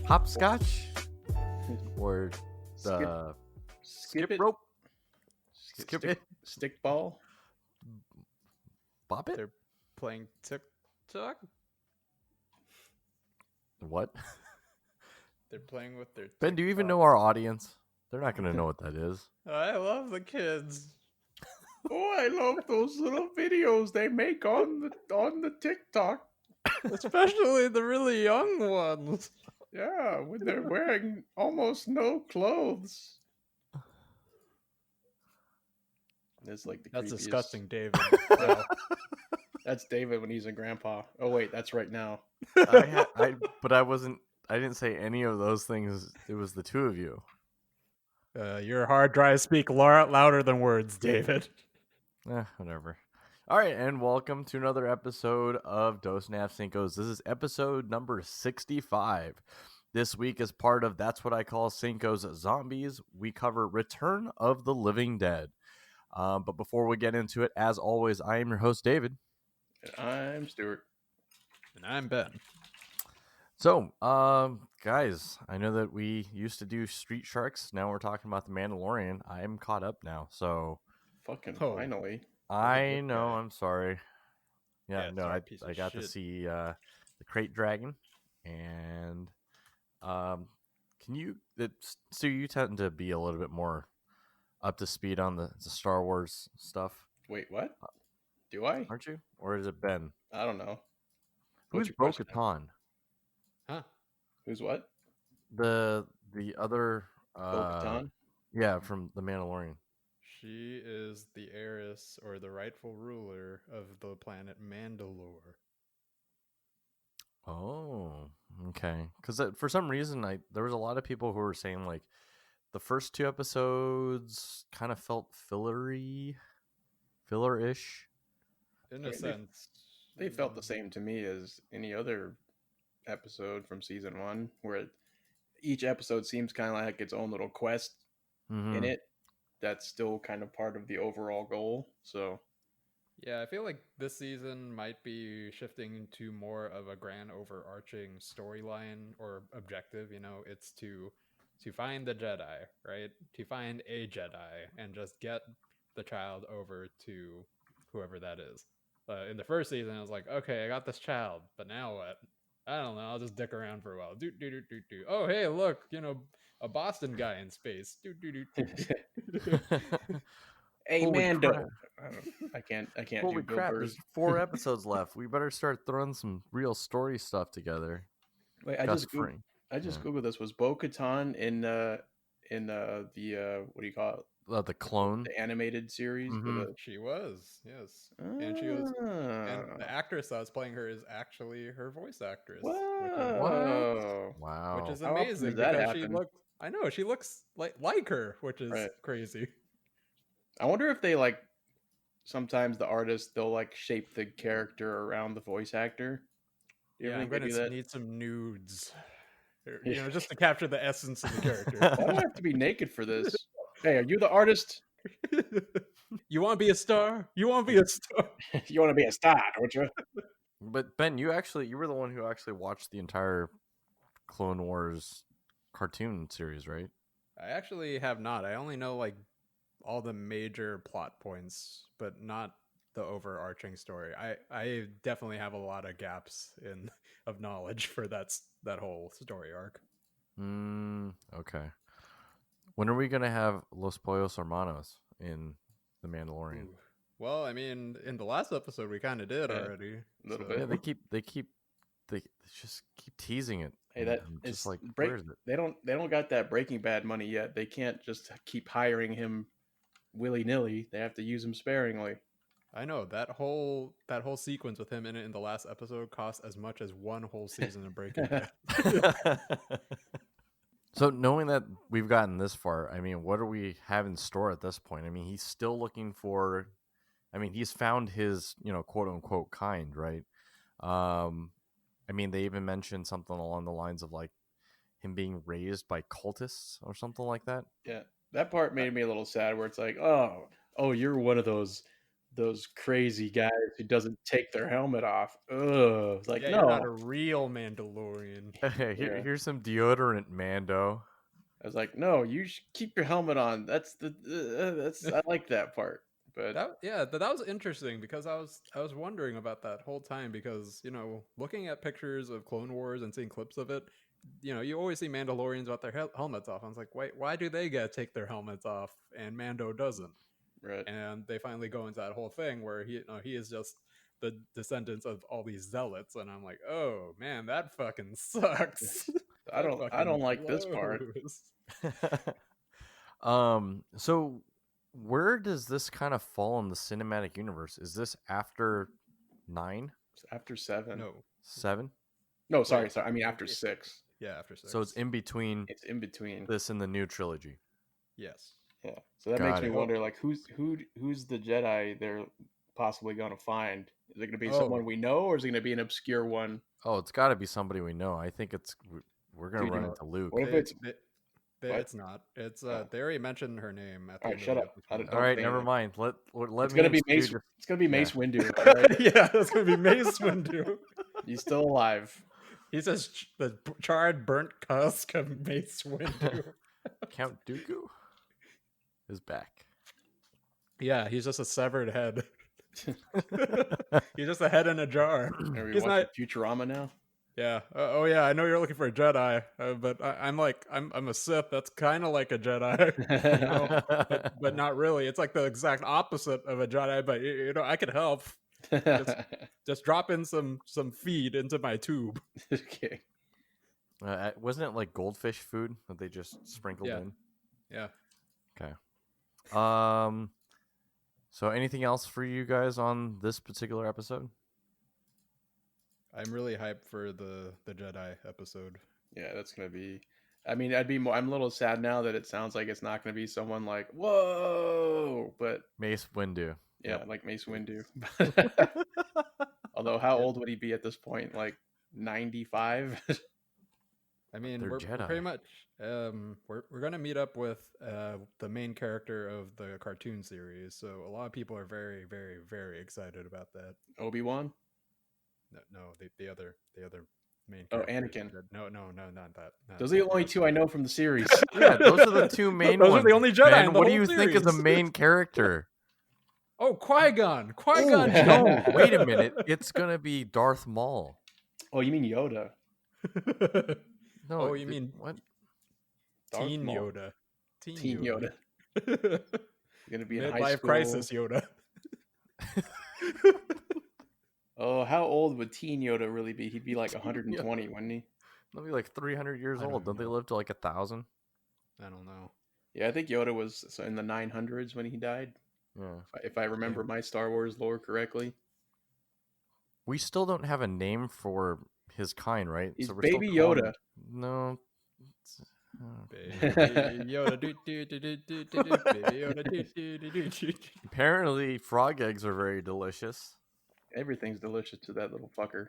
hopscotch or the skip it. rope, skip it, stick ball, bop it. They're playing TikTok. What? They're playing with their Ben, do you even TikTok. know our audience? They're not going to know what that is. I love the kids. Oh, I love those little videos they make on the TikTok. Especially the really young ones. Yeah, when they're wearing almost no clothes. That's like the That's creepiest. disgusting, David. Yeah. That's David when he's a grandpa. Oh wait, that's right now. But I didn't say any of those things. It was the two of you. Your hard drive speak louder than words, David. Whatever. All right, and welcome to another episode of Dos Nav Cincos. This is episode number 65. This week, as part of That's What I Call Cinco's Zombies, we cover Return of the Living Dead. But before we get into it, as always, I am your host, David. And I'm Stuart. And I'm Ben. So, guys, I know that we used to do Street Sharks. Now we're talking about The Mandalorian. I am caught up now, so... Finally. I know, I'm sorry. Yeah, no, sorry, I got to see the Crate Dragon, and so you tend to be a little bit more up to speed on the Star Wars stuff. Wait, what? Do I? Aren't you? Or is it Ben? I don't know. Who's Bo-Katan? Huh? Who's what? The other Bo-Katan? Yeah, from The Mandalorian. She is the heiress or the rightful ruler of the planet Mandalore. Oh, okay. Because for some reason, there was a lot of people who were saying like the first two episodes kind of felt filler-ish. In a sense. They felt the same to me as any other episode from season one, where each episode seems kind of like its own little quest in it. That's still kind of part of the overall goal. So, yeah, I feel like this season might be shifting to more of a grand overarching storyline or objective. You know, it's to find the Jedi, right? To find a Jedi and just get the child over to whoever that is. In the first season, I was like, okay, I got this child, but now what? I don't know. I'll just dick around for a while. Do. Oh, hey, look, a Boston guy in space. Do. hey, Holy Mando. crap. I can't Holy do Bill crap! Burr's. There's 4 episodes left. We better start throwing some real story stuff together. Wait, I just googled this. Was Bo-Katan in the what do you call it? The clone, the animated series. Mm-hmm. She was, yes, and she was, and the actress that was playing her is actually her voice actress. Whoa! Wow! Which is How often amazing does that because happen? she looks like her, which is crazy. I wonder if they sometimes the artists they'll shape the character around the voice actor. Yeah, I'm going to need some nudes, just to capture the essence of the character. Why do I have to be naked for this? Hey, are you the artist? You want to be a star? You want to be a star? You want to be a star, don't you? But Ben, you were the one who actually watched the entire Clone Wars cartoon series, right? I actually have not. I only know all the major plot points, but not the overarching story. I definitely have a lot of gaps of knowledge for that whole story arc. Okay. When are we gonna have Los Pollos Hermanos in The Mandalorian? Ooh. Well, I mean, in the last episode we kind of did already. A little bit. Yeah, they just keep teasing it. Hey, just where is it? They don't got that Breaking Bad money yet. They can't just keep hiring him willy-nilly. They have to use him sparingly. I know that whole sequence with him in the last episode cost as much as one whole season of Breaking Bad. So knowing that we've gotten this far, I mean, what do we have in store at this point? I mean, he's still looking for. I mean, he's found his, quote unquote kind, right? I mean, they even mentioned something along the lines of him being raised by cultists or something like that. Yeah, that part made me a little sad. Where it's like, oh, you're one of those those crazy guys who doesn't take their helmet off. Ugh. It's like, Yeah, no. you're not a real Mandalorian. Hey, Yeah. here's some deodorant, Mando. I was like, no, you should keep your helmet on. That's I like that part. But that was interesting because I was wondering about that whole time because looking at pictures of Clone Wars and seeing clips of it, you always see Mandalorians without their helmets off. I was like, why do they get to take their helmets off and Mando doesn't? right. And they finally go into that whole thing where he is just the descendants of all these zealots, and I'm like, oh man, that fucking sucks. I don't like this part. So where does this kind of fall in the cinematic universe? Is this after 9? It's after 7. No, 7? No, sorry. I mean after 6. yeah, after 6. So it's in between It's in between. this and the new trilogy. Yes. Yeah. So that Got makes me it. wonder, like, who's the Jedi they're possibly going to find? Is it going to be someone we know, or is it going to be an obscure one? Oh, it's got to be somebody we know. I think we're going to run into Luke. What if it's what? It's not. It's they already mentioned her name at the All end right, shut of up. the episode. All right, say never anything. mind. Let It's me gonna be and Mace. Stu It's gonna be Mace Yeah. Windu. All right? Yeah, it's gonna be Mace Windu. He's still alive. He says the charred, burnt husk of Mace Windu. Count Dooku is back. Yeah, he's just a severed head. He's just a head in a jar. Are we He's watching not. Futurama now? Yeah. Oh yeah. I know you're looking for a Jedi, but I'm a Sith. That's kind of like a Jedi, but not really. It's like the exact opposite of a Jedi. But I could help. Just drop in some feed into my tube. Okay. Wasn't it like goldfish food that they just sprinkled in? Yeah. Okay. So anything else for you guys on this particular episode? I'm really hyped for the Jedi episode. Yeah, that's gonna be. I mean, I'm a little sad now that it sounds like it's not gonna be someone like whoa, but Mace Windu. yeah, like Mace Windu. Although, how old would he be at this point? Like 95. I mean, They're we're Jedi. pretty much we're gonna meet up with the main character of the cartoon series, so a lot of people are very, very, very excited about that. Obi-Wan. No, the other main. Oh, characters. Anakin. No, not that. Those are the only two I know from the series. Yeah, those are the two main Those ones. are the only Jedi Ben, in the what do whole you think is a series. main character? Oh, Qui-Gon. Ooh. No, wait a minute. It's gonna be Darth Maul. Oh, you mean Yoda? No. Oh, you mean what? Darth Teen Maul. Yoda? Teen Yoda. Gonna be in high Midlife school. crisis Yoda. Oh, how old would Teen Yoda really be? He'd be like 120, wouldn't he? They'll be like 300 years I don't old. Don't they know. live to like 1,000? I don't know. Yeah, I think Yoda was in the 900s when he died. Yeah. If I remember my Star Wars lore correctly. We still don't have a name for his kind, right? He's we're still Baby calling Yoda. him- No. Baby Yoda. Baby Yoda. Apparently, frog eggs are very delicious. Everything's delicious to that little fucker.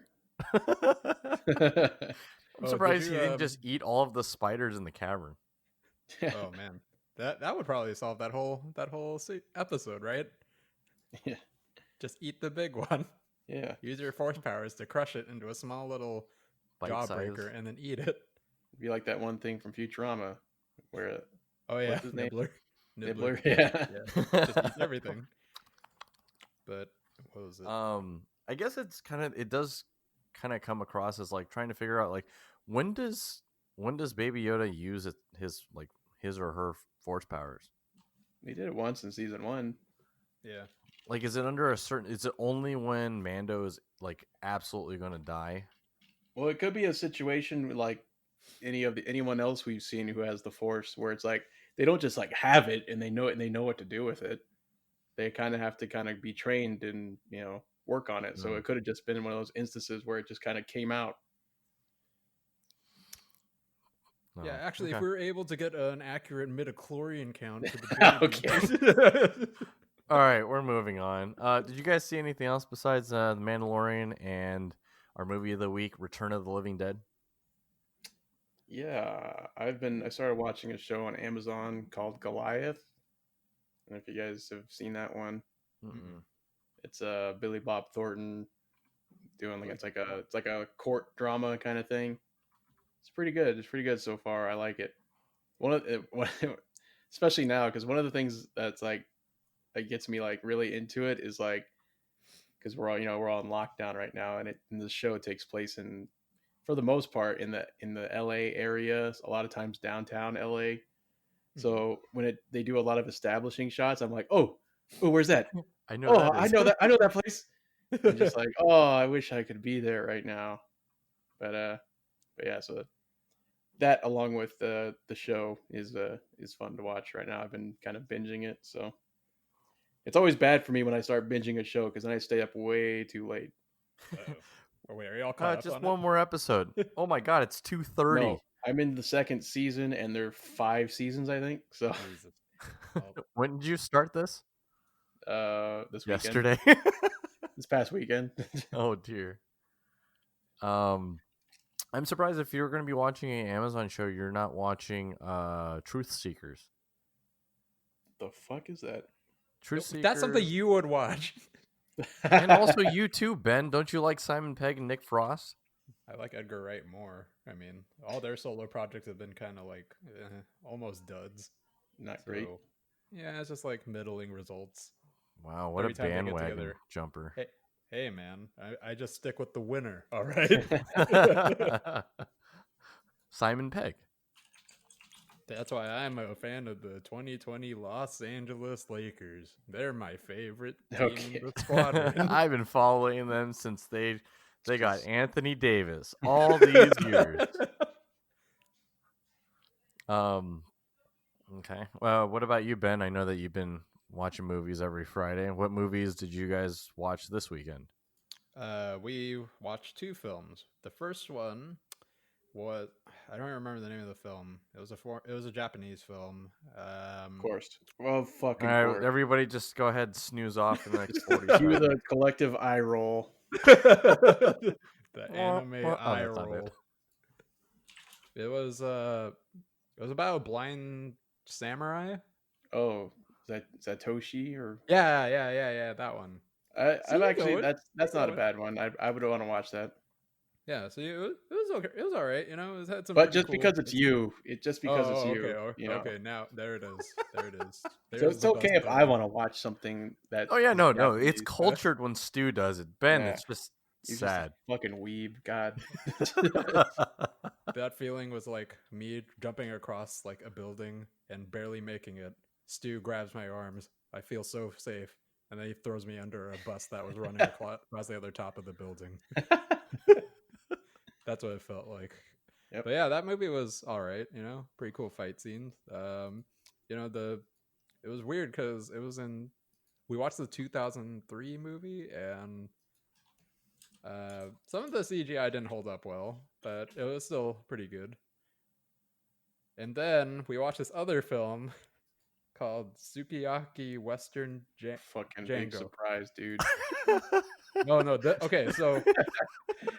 I'm Oh, surprised did he you, didn't just eat all of the spiders in the cavern. Oh man, that would probably solve that whole episode, right? Yeah. Just eat the big one. Yeah. Use your force powers to crush it into a small little Bite jawbreaker, size. and then eat it. It'd be like that one thing from Futurama where Oh yeah, What's his name? Nibbler. Yeah. Just eats everything. But what was it? I guess it does kind of come across as like trying to figure out like when does Baby Yoda use his or her force powers? He did it once in season 1. Yeah. Like, is it only when Mando is like absolutely going to die? Well, it could be a situation like anyone else we've seen who has the Force, where it's like they don't just like have it and they know it and they know what to do with it. They kind of have to be trained and work on it. So it could have just been one of those instances where it just kind of came out. No. Yeah, actually, Okay. if we were able to get an accurate midichlorian count for the Okay. All right, we're moving on. Did you guys see anything else besides The Mandalorian and our movie of the week, Return of the Living Dead? Yeah, I started watching a show on Amazon called Goliath. I don't know if you guys have seen that one. Mm-mm. It's Billy Bob Thornton doing it's like a court drama kind of thing. It's pretty good. It's pretty good so far. I like it. Especially now, because one of the things that's like that gets me like really into it is like because we're all in lockdown right now, and the show takes place for the most part in the LA area, a lot of times downtown LA. So when they do a lot of establishing shots, I'm like, oh, where's that? I know that I is. I know that place. I'm just like, oh, I wish I could be there right now. But yeah, so that along with the show is fun to watch right now. I've been kind of binging it, so it's always bad for me when I start binging a show because then I stay up way too late. Oh, wait, are y'all caught up Just on one more episode. Oh my god, it's 2:30. No, I'm in the second season, and there are 5 seasons, I think. So Jesus. Well, When did you start this? this weekend, Yesterday. this past weekend. Oh dear. I'm surprised if you're going to be watching an Amazon show, you're not watching Truth Seekers. The fuck is that? Truth Seekers. that's something you would watch. And also you too, Ben. Don't you like Simon Pegg and Nick Frost? I like Edgar Wright more. I mean, all their solo projects have been kind of like almost duds. Not great. Yeah, it's just like middling results. Wow, what Every a time they get bandwagon together. jumper. Hey, man, I just stick with the winner. All right. Simon Pegg. That's why I'm a fan of the 2020 Los Angeles Lakers. They're my favorite team in the squadron. I've been following them since they got Anthony Davis all these years. Okay. Well, what about you, Ben? I know that you've been watching movies every Friday. What movies did you guys watch this weekend? We watched 2 films. The first one was, I don't remember the name of the film. It was a Japanese film. Of course. Well, fucking All right, course. everybody just go ahead and snooze off in the next 40 Cue seconds. the collective eye roll. The anime eye that's not roll. good. It was about a blind samurai. Oh, is that Toshi or? Yeah, that one. I've actually going. that's Keep not a going. bad one. I would want to watch that. Yeah, so it was okay. It was all right. You know, it had some. But pretty just cool because it's you, okay, you know. okay. Now there it is. There it is. So There's it's the okay best if I bit. want to watch something that. Oh yeah, is no, Japanese. it's cultured when Stu does it. Ben, Yeah. it's just You're sad. just a fucking weeb. God. That feeling was like me jumping across like a building and barely making it. Stu grabs my arms. I feel so safe, and then he throws me under a bus that was running across the other top of the building. That's what it felt like. Yep. But yeah, that movie was all right. You know, pretty cool fight scenes. You know, it was weird because we watched the 2003 movie, and some of the CGI didn't hold up well, but it was still pretty good. And then we watched this other film called Sukiyaki Western Fucking Django. big surprise, dude. No. Okay, so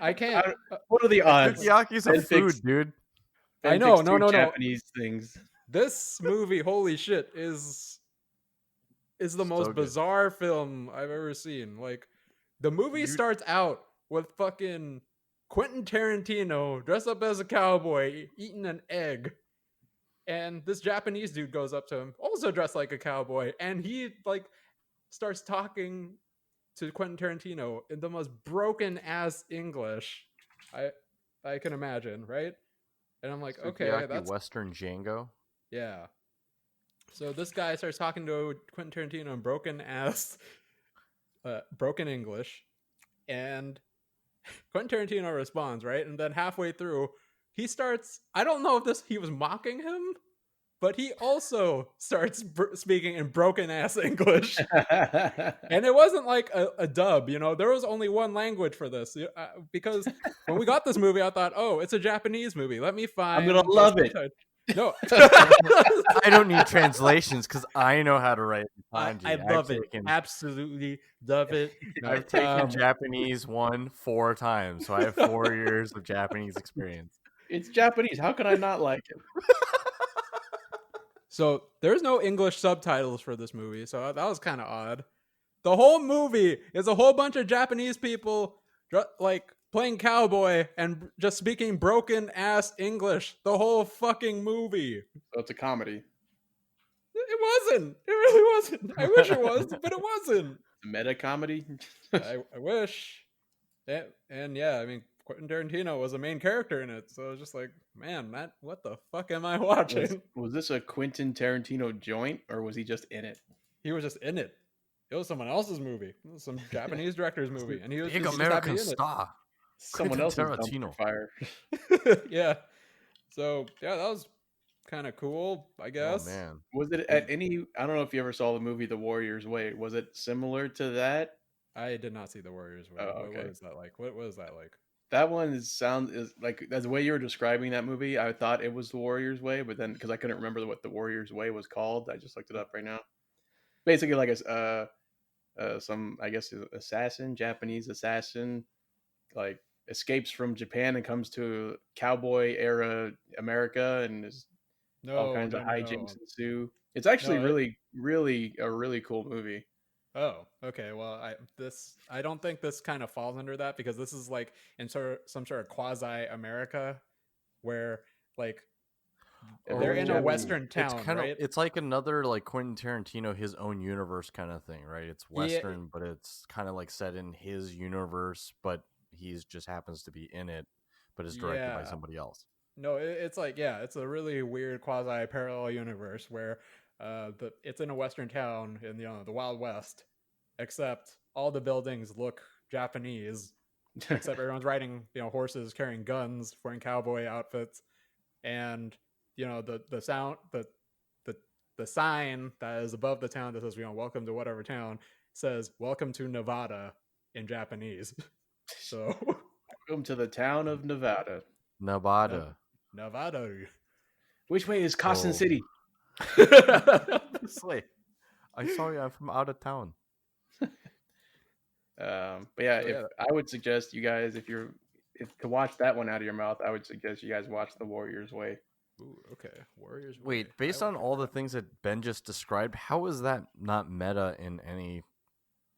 I can't. What are the odds? Sukiyaki's a Ben food, picks- dude. I Ben know, picks no. two Japanese things. This movie, holy shit, is the most good. bizarre film I've ever seen. Like, the movie starts out with fucking Quentin Tarantino dressed up as a cowboy eating an egg. And this Japanese dude goes up to him, also dressed like a cowboy, and he like starts talking to Quentin Tarantino in the most broken ass English I can imagine, right? And I'm like, okay, Sukiyaki that's Western Django. yeah. So this guy starts talking to Quentin Tarantino in broken English, and Quentin Tarantino responds, right? And then halfway through, he starts. I don't know if he was mocking him, but he also starts speaking in broken ass English. And it wasn't like a dub, you know. There was only one language for this because when we got this movie, I thought, oh, it's a Japanese movie. Let me find. I'm gonna love it. No, I don't need translations because I know how to write kanji. I love it. Absolutely love it. I've taken Japanese 4 times, so I have 4 years of Japanese experience. It's Japanese. How can I not like it? So there's no English subtitles for this movie, so that was kind of odd. The whole movie is a whole bunch of Japanese people like playing cowboy and just speaking broken ass English. The whole fucking movie. So it's a comedy. It wasn't. It really wasn't. I wish it was, but it wasn't. A meta comedy. I wish. And yeah, I mean, Quentin Tarantino was a main character in it, so I was just like, man, Matt, what the fuck am I watching? Was this a Quentin Tarantino joint, or was he just in it? He was just in it. It was someone else's movie. It was some Japanese director's movie, and he was Big just American happy in star. Someone else's Tarantino. fire. it. Yeah. So yeah, that was kind of cool, I guess. Oh man. Was it at any? I don't know if you ever saw the movie The Warrior's Way. Was it similar to that? I did not see The Warriors Way. Oh, okay. What is that like? What was that like? That one is like the way you were describing that movie. I thought it was The Warrior's Way, but then because I couldn't remember what The Warrior's Way was called, I just looked it up right now. Basically, like some I guess Japanese assassin, like escapes from Japan and comes to cowboy era America, and all kinds of hijinks ensue. It's actually really a really cool movie. Oh, okay. Well, I don't think this kind of falls under that because this is like in some sort of quasi America where like they're in a Western town, right? It's like another like Quentin Tarantino, his own universe kind of thing, right? It's Western, but it's kind of like set in his universe, but he's just happens to be in it, but is directed by somebody else. No, it's like it's a really weird quasi parallel universe where it's in a Western town in the Wild West, except all the buildings look Japanese, except everyone's riding horses, carrying guns, wearing cowboy outfits, and the sound the sign that is above the town that says welcome to whatever town says welcome to Nevada in Japanese. So welcome to the town of Nevada. Nevada. Which way is Carson City? I saw you. I'm from out of town. But yeah, I would suggest you guys, if to watch that one out of your mouth, I would suggest you guys watch The Warrior's Way. Ooh, okay, Warrior's Way. Wait, based on all the things that Ben just described, how is that not meta in any?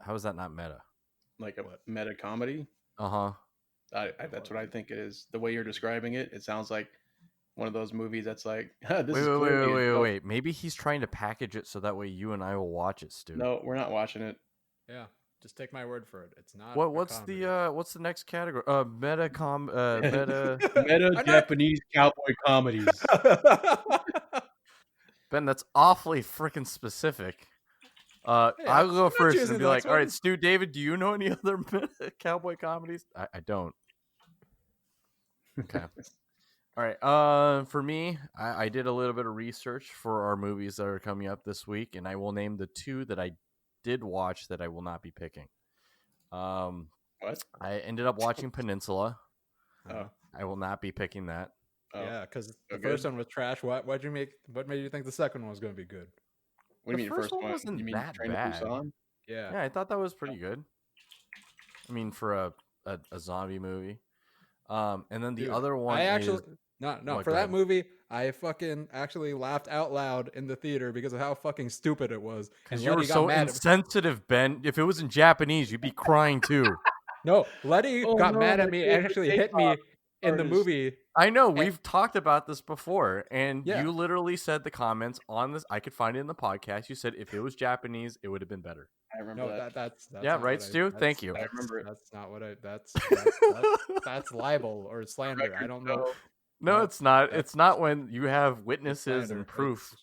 How is that not meta? Like a meta comedy? That's what I think it is. The way you're describing it, it sounds like one of those movies that's like, wait. Maybe he's trying to package it so that way you and I will watch it, Stu. No, we're not watching it. Yeah, just take my word for it. It's not. What's the next category? Meta Japanese cowboy comedies. Ben, that's awfully freaking specific. I'll go first and be like, all right, Stu, David, do you know any other cowboy comedies? I don't. Okay. All right. For me, I did a little bit of research for our movies that are coming up this week, and I will name the two that I did watch that I will not be picking. What? I ended up watching Peninsula. Oh. I will not be picking that. Oh. Yeah, because the first one was trash. What made you think the second one was going to be good? What do you mean first one wasn't you mean that Train bad. to Busan? Yeah, I thought that was pretty good. I mean, for a zombie movie. And then the other one, for that movie, I fucking actually laughed out loud in the theater because of how fucking stupid it was. Because you were so insensitive, Ben. If it was in Japanese, you'd be crying too. No, Letty got mad at me and actually hit me in the movie. I know, we've talked about this before, and you literally said the comments on this. I could find it in the podcast. You said if it was Japanese, it would have been better. I remember that. That's right, Stu. Thank you. I remember it. That's not what I. That's libel or slander. I don't know. No, it's not. It's not when you have witnesses and proof.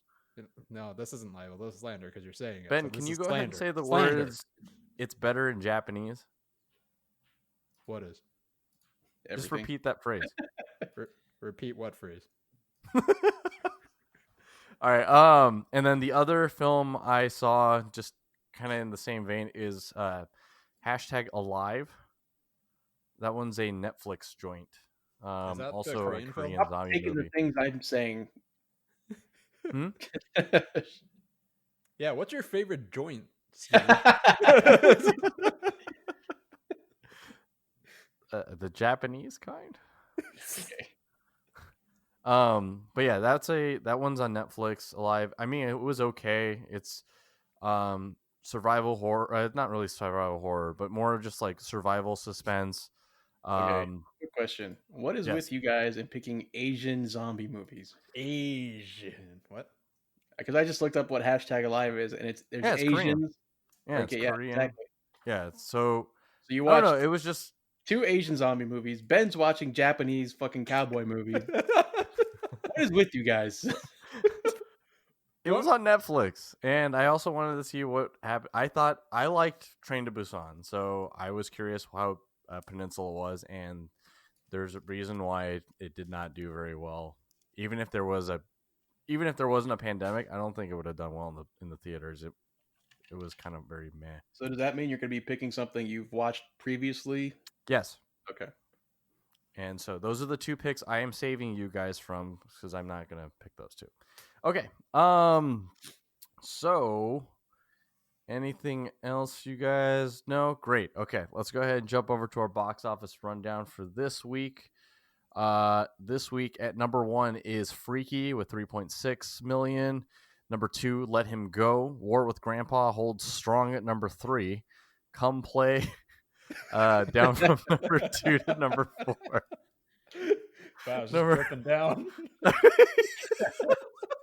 No, this isn't libel. This is slander because you're saying it. Ben, so can you go ahead and say the slander. words? It's better in Japanese. What is? Everything. Just repeat that phrase. Repeat what phrase? All right. And then the other film I saw, just kind of in the same vein, is #Alive. That one's a Netflix joint. Also a Korean zombie taking movie. The things I'm saying. Yeah. What's your favorite joint? The Japanese kind. Okay. But yeah, that one's on Netflix. Alive. I mean, it was okay. It's survival horror. Not really survival horror, but more just like survival suspense. Okay, good question. What is yes. with you guys in picking Asian zombie movies? Asian. What? Because I just looked up what #alive is, and there's it's Korean. Asians. Yeah, okay, it's yeah, Korean. exactly. Yeah, so you I don't watched know. It was just 2 Asian zombie movies. Ben's watching Japanese fucking cowboy movies. What is with you guys? It was on Netflix, and I also wanted to see what happened. I liked Train to Busan, so I was curious how Peninsula was, and there's a reason why it did not do very well. Even if there wasn't a pandemic, I don't think it would have done well in the theaters. It was kind of very meh. So does that mean you're going to be picking something you've watched previously? Yes. Okay. And so those are the 2 picks I am saving you guys from, because I'm not going to pick those 2. Okay. So anything else you guys know? Great. Okay, let's go ahead and jump over to our box office rundown for this week. This week at number 1 is Freaky with 3.6 million. Number 2, Let Him Go. War with Grandpa holds strong at number 3. Come Play down from number 2 to number 4. Wow, it's just dripping down.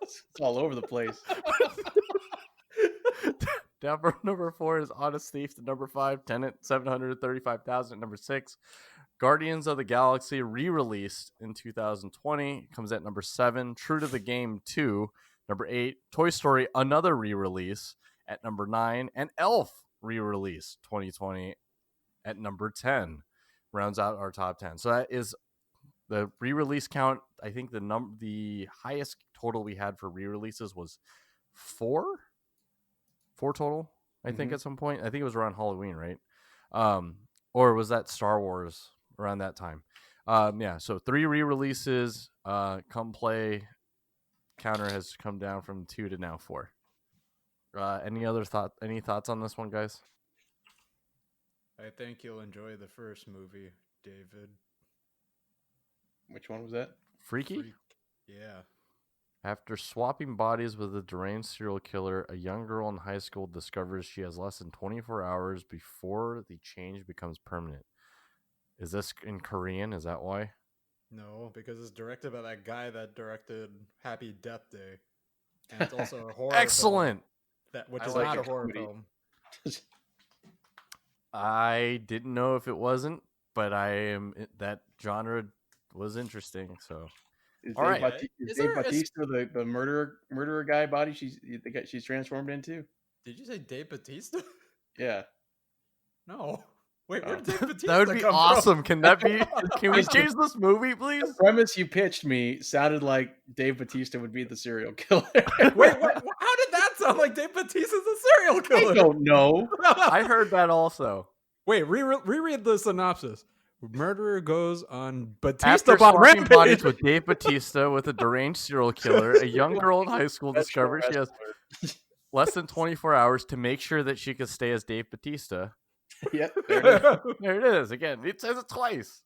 It's all over the place. Down from number 4 is Honest Thief to number 5. Tenet, 735,000 at number 6. Guardians of the Galaxy re-released in 2020 comes at number 7. True to the Game 2, number 8. Toy Story, another re-release at number 9. And Elf re-release 2020 at number 10. Rounds out our top 10. So that is the re-release count. I think the highest total we had for re-releases was 4 total. I think at some point. I think it was around Halloween, right? Or was that Star Wars around that time? Yeah. So 3 re-releases. Come Play counter has come down from 2 to now 4. Any thoughts on this one, guys? I think you'll enjoy the first movie, David. Which one was that? Freaky? Yeah. After swapping bodies with a deranged serial killer, a young girl in high school discovers she has less than 24 hours before the change becomes permanent. Is this in Korean? Is that why? No, because it's directed by that guy that directed Happy Death Day. And it's also a horror Excellent! film, which is not a horror film. I didn't know if it wasn't, but that genre was interesting, so... Is All right. Dave Bautista the murderer guy body she's transformed into? Did you say Dave Bautista? Yeah. No. Wait, where did Dave Bautista That would be come awesome. from? Can we change this movie, please? The premise you pitched me sounded like Dave Bautista would be the serial killer. Wait, what? How did that sound like Dave Bautista's a serial killer? I don't know. I heard that also. Wait, reread the synopsis. Murderer goes on After Batista swapping rampage bodies with Dave Bautista with a deranged serial killer, a young girl in high school discovers she has less than 24 hours to make sure that she can stay as Dave Bautista. Yep, there it is. Again, it says it twice.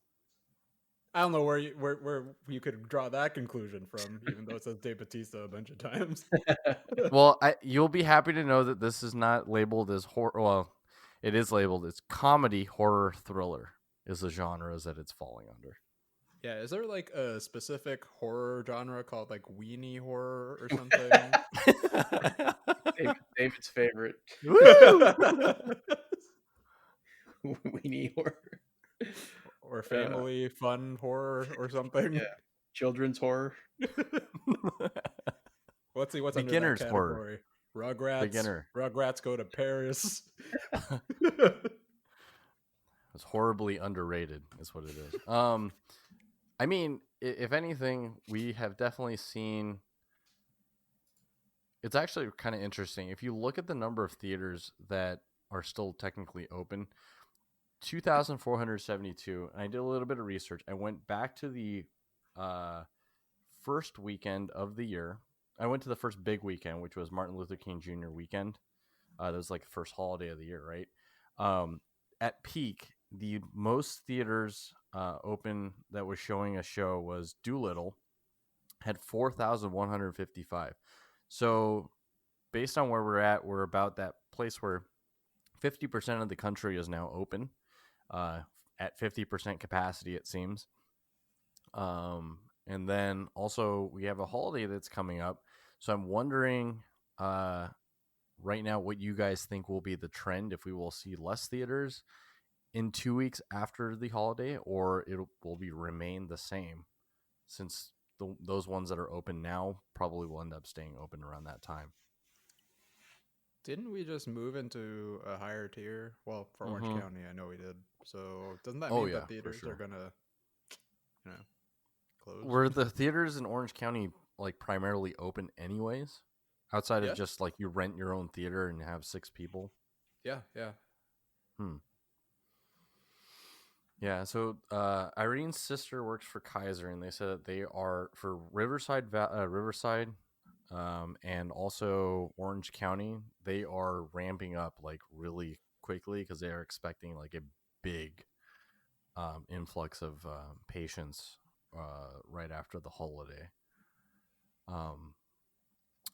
I don't know where you could draw that conclusion from, even though it says Dave Bautista a bunch of times. Well, you'll be happy to know that this is not labeled as horror. Well, it is labeled as comedy, horror, thriller is the genres that it's falling under. Yeah, is there like a specific horror genre called like weenie horror or something? David's favorite. Weenie horror. Or family fun horror or something. Yeah. Children's horror. What's Beginner's under that horror. category? Rugrats. Beginner. Rugrats Go to Paris. It's horribly underrated, is what it is. I mean, if anything, we have definitely seen. It's actually kind of interesting. If you look at the number of theaters that are still technically open, 2,472. And I did a little bit of research. I went back to the first weekend of the year. I went to the first big weekend, which was Martin Luther King Jr. weekend. That was like the first holiday of the year, right? At peak, the most theaters open that was showing a show was Doolittle, had 4,155. So based on where we're at, we're about that place where 50% of the country is now open at 50% capacity, it seems. And then also we have a holiday that's coming up. So I'm wondering right now what you guys think will be the trend, if we will see less theaters in 2 weeks after the holiday, or it will remain the same, since those ones that are open now probably will end up staying open around that time. Didn't we just move into a higher tier? Well, for Orange County, I know we did. So doesn't that mean that theaters are gonna, close? Were the theaters in Orange County like primarily open anyways, outside of just like you rent your own theater and have 6 people? Yeah. So Irene's sister works for Kaiser, and they said that they are for Riverside, and also Orange County. They are ramping up like really quickly because they are expecting like a big influx of patients right after the holiday.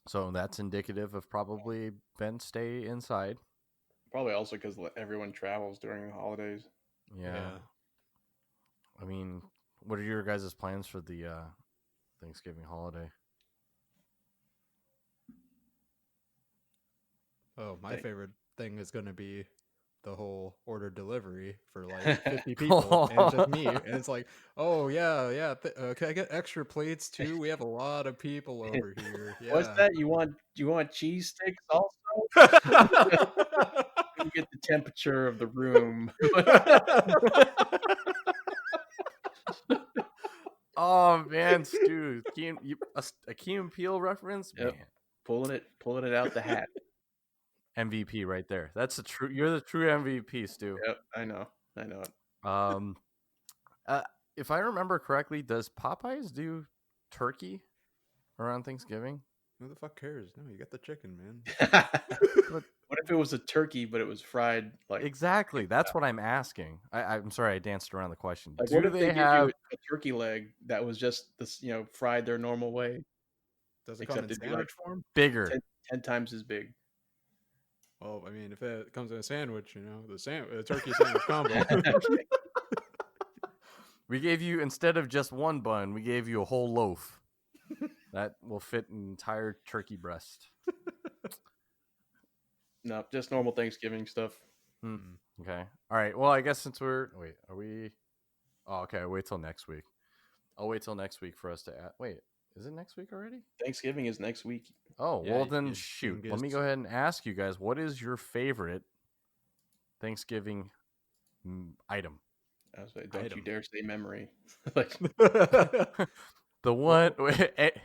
So that's indicative of probably Ben stay inside. Probably also because everyone travels during the holidays. Yeah. I mean, what are your guys' plans for the Thanksgiving holiday? Oh, my favorite thing is going to be the whole order delivery for like 50 people and just me. And it's like, oh, yeah. Can I get extra plates too? We have a lot of people over here. Yeah. What's that? You want cheese sticks also? You get the temperature of the room. Oh man, Stu, a Key and Peele reference, yep. Man, pulling it out the hat. MVP right there. You're the true MVP, Stu. Yep, I know it. If I remember correctly, does Popeyes do turkey around Thanksgiving? Who the fuck cares? No, you got the chicken, man. What if it was a turkey, but it was fried like exactly? That's what I'm asking. I'm sorry, I danced around the question. Like, what if they have a turkey leg that was just this, fried their normal way? Does it come in sandwich form? Bigger, 10 times as big. Well, I mean, if it comes in a sandwich, the turkey sandwich combo. We gave you, instead of just one bun, we gave you a whole loaf. That will fit an entire turkey breast. No, just normal Thanksgiving stuff. Okay. All right. Well, I guess since are we? Oh, okay. I'll wait till next week. I'll wait till next week for us to add. Wait, is it next week already? Thanksgiving is next week. Oh, yeah, well then shoot. Let me go ahead and ask you guys, what is your favorite Thanksgiving item? I was like, don't you dare say memory. Like the one,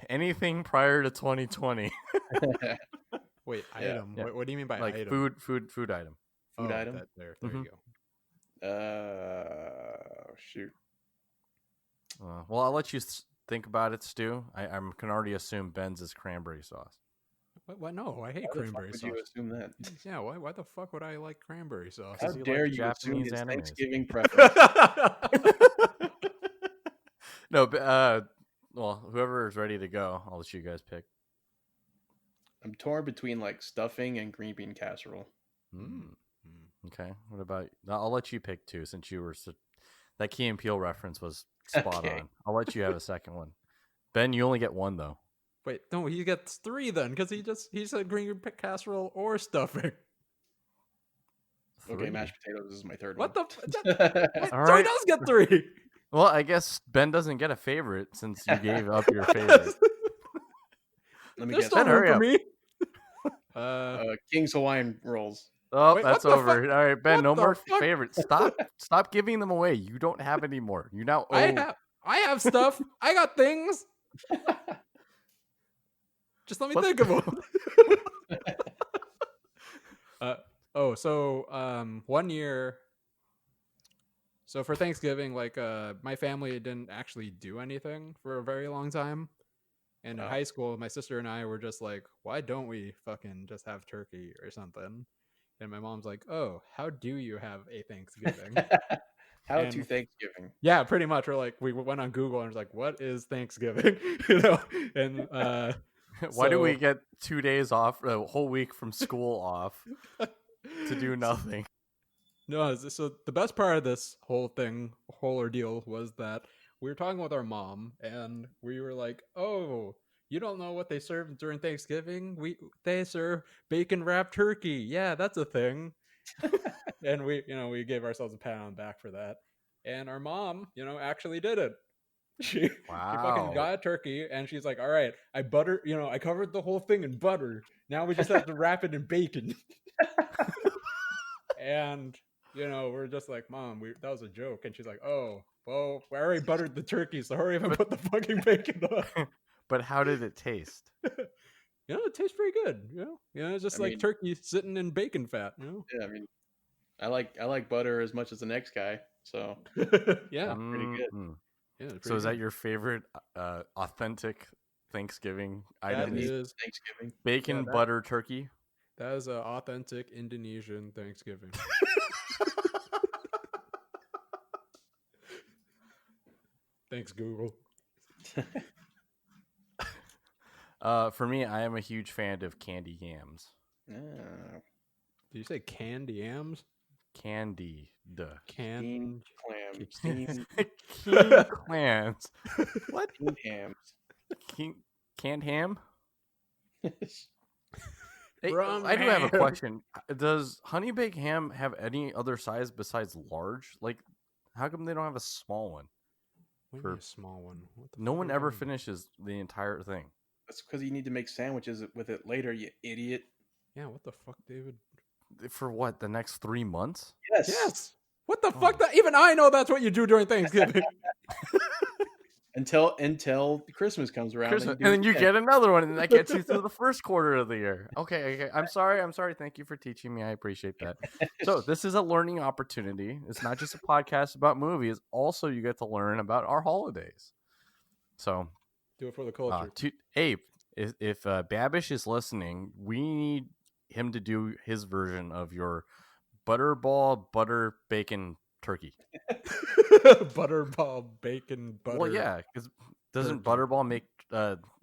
anything prior to 2020. Wait, item. Yeah. What do you mean by like item? Food item. Food item. There you go. Shoot. Well, I'll let you think about it, Stu. I can already assume Ben's is cranberry sauce. What? No, I hate cranberry sauce. Would you assume that? Yeah, why the fuck would I like cranberry sauce? How dare you assume his Thanksgiving preference? No, well, whoever is ready to go, I'll let you guys pick. I'm torn between like stuffing and green bean casserole. Okay, what about? I'll let you pick too, since you were that Key and Peele reference was spot on. I'll let you have a second one. Ben, you only get one though. Wait, no, he gets 3 then, because he said green bean casserole or stuffing. 3. Okay, mashed potatoes is my third one. What the? So he does get 3. Well, I guess Ben doesn't get a favorite since you gave up your favorite. Let me There's guess. still room for me. King's Hawaiian rolls. Oh, wait, that's over. All right, Ben, no more favorites. Stop giving them away. You don't have any more. You now owe. I have stuff. I got things. Just let me think of them. So 1 year. So for Thanksgiving, like my family didn't actually do anything for a very long time. And in high school, my sister and I were just like, why don't we fucking just have turkey or something? And my mom's like, oh, how do you have a Thanksgiving? How to Thanksgiving? Yeah, pretty much. We went on Google and was like, what is Thanksgiving? And why do we get 2 days off, a whole week from school off? to do nothing. No, so the best part of this whole ordeal was that we were talking with our mom, and we were like, "Oh, you don't know what they serve during Thanksgiving? They serve bacon wrapped turkey. Yeah, that's a thing." And we gave ourselves a pat on the back for that. And our mom, actually did it. She fucking Wow. got a turkey, and she's like, "All right, I covered the whole thing in butter. Now we just have to wrap it in bacon." And we're just like, "Mom, that was a joke." And she's like, "Oh, well, we already buttered the turkey, so hurry up and put the fucking bacon on." But how did it taste? It tastes pretty good. It's just like turkey sitting in bacon fat. Yeah, I mean, I like butter as much as the next guy, so Yeah, pretty good. Yeah, So is that your favorite authentic Thanksgiving item? That is Thanksgiving bacon butter turkey? That is an authentic Indonesian Thanksgiving. Thanks, Google. For me, I am a huge fan of candy yams. Did you say candy yams? Candy. Steamed clams. Steamed Keen clams. What? steamed hams. Canned ham? Hey, Rum I do have a ham. question. Does honey baked ham have any other size besides large? Like, how come they don't have a small one? What do you mean a small one? What the No fuck one are you ever talking about? finishes the entire thing. That's because you need to make sandwiches with it later, you idiot. Yeah, what the fuck, David? For what? The next 3 months? Yes. What the fuck? That even I know that's what you do during Thanksgiving. Until Christmas comes around, And then you get another one, and that gets you through the first quarter of the year. Okay. I'm sorry. Thank you for teaching me. I appreciate that. So this is a learning opportunity. It's not just a podcast about movies. Also, you get to learn about our holidays. So do it for the culture. Abe, if Babish is listening, we need him to do his version of your butterball butter bacon turkey. Butterball bacon butter. Well, yeah, because doesn't turkey. Butterball make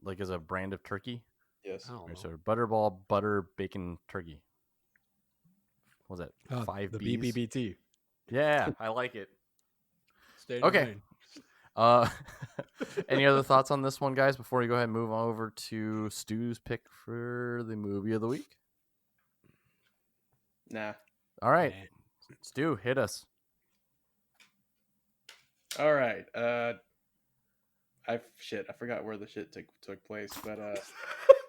like as a brand of turkey? Yes. So Butterball butter bacon turkey. What was that? 5 the B's? BBBT. Yeah, I like it. Stay Okay. Any other thoughts on this one, guys? Before we go ahead and move over to Stu's pick for the movie of the week. Nah. All right, Stu, hit us. All right. I forgot where the shit took place, but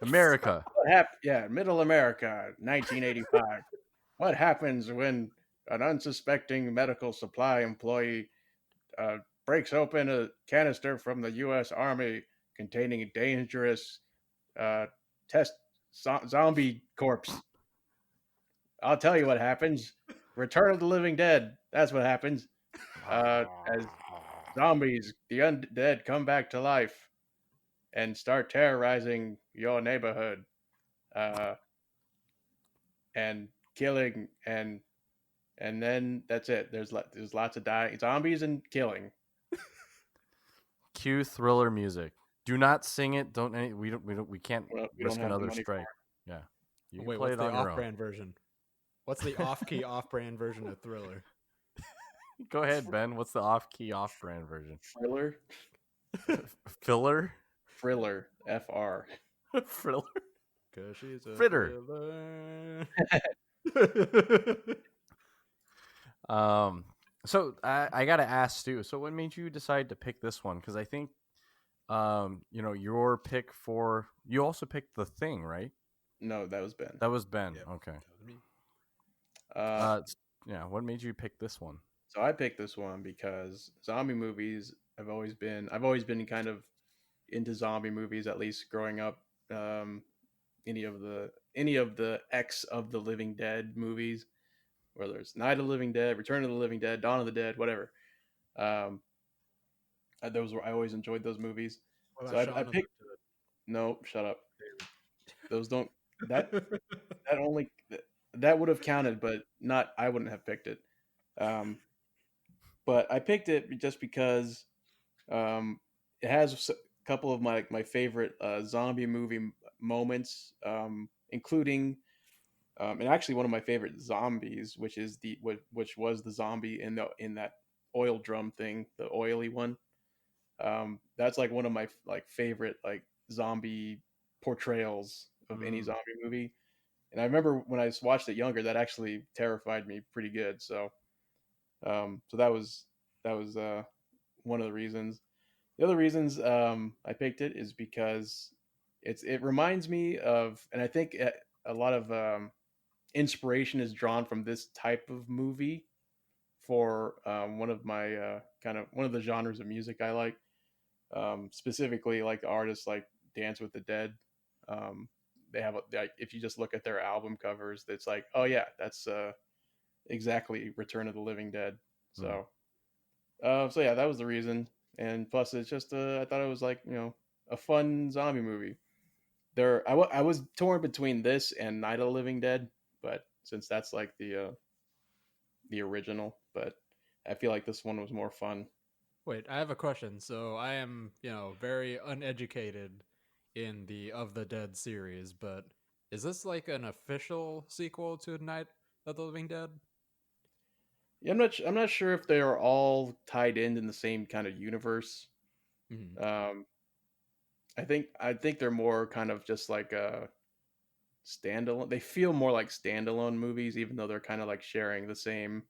America. What happened? Yeah, Middle America, 1985. What happens when an unsuspecting medical supply employee breaks open a canister from the U.S. Army containing a dangerous test zombie corpse? I'll tell you what happens. Return of the Living Dead. That's what happens. As zombies, the undead, come back to life and start terrorizing your neighborhood, and killing, and then that's it. There's lots of dying zombies and killing. Cue thriller music. Do not sing it. We can't risk another strike. Yeah. You can play it on your own. What's the off-brand version? What's the off-key off-brand version of Thriller? Go ahead, Ben. What's the off-key off-brand version? Thriller. Filler. Friller. FR. Friller. Cause she's a fritter. So I gotta ask Stu. So what made you decide to pick this one? Because I think, your pick for you also picked The Thing, right? No, that was Ben. That was Ben. Yep. Okay. That was me. What made you pick this one? So I picked this one because zombie movies I've always been kind of into zombie movies, at least growing up. Any of the X of the Living Dead movies, whether it's Night of the Living Dead, Return of the Living Dead, Dawn of the Dead, whatever. I always enjoyed those movies. So I picked. No, shut up. Those don't. That would have counted, but not. I wouldn't have picked it. But I picked it just because it has a couple of my favorite zombie movie moments, including And actually one of my favorite zombies, which was the zombie in that oil drum thing, the oily one. That's like one of my like favorite like zombie portrayals of any zombie movie. And I remember when I watched it younger, that actually terrified me pretty good. So that was one of the reasons. The other reasons I picked it is because it reminds me of, and I think a lot of inspiration is drawn from this type of movie for one of my one of the genres of music I like. Specifically, like artists like Dance with the Dead. They have like, if you just look at their album covers, it's like, oh yeah, that's exactly Return of the Living Dead. So, so yeah, that was the reason. And plus, it's just I thought it was like a fun zombie movie. I was torn between this and Night of the Living Dead, but since that's like the original, but I feel like this one was more fun. Wait, I have a question. So I am, very uneducated in the Of the Dead series, but is this like an official sequel to Night of the Living Dead? Yeah, I'm not sure if they are all tied in the same kind of universe. Mm-hmm. Um, I think they're more kind of just like a standalone. They feel more like standalone movies, even though they're kind of like sharing the same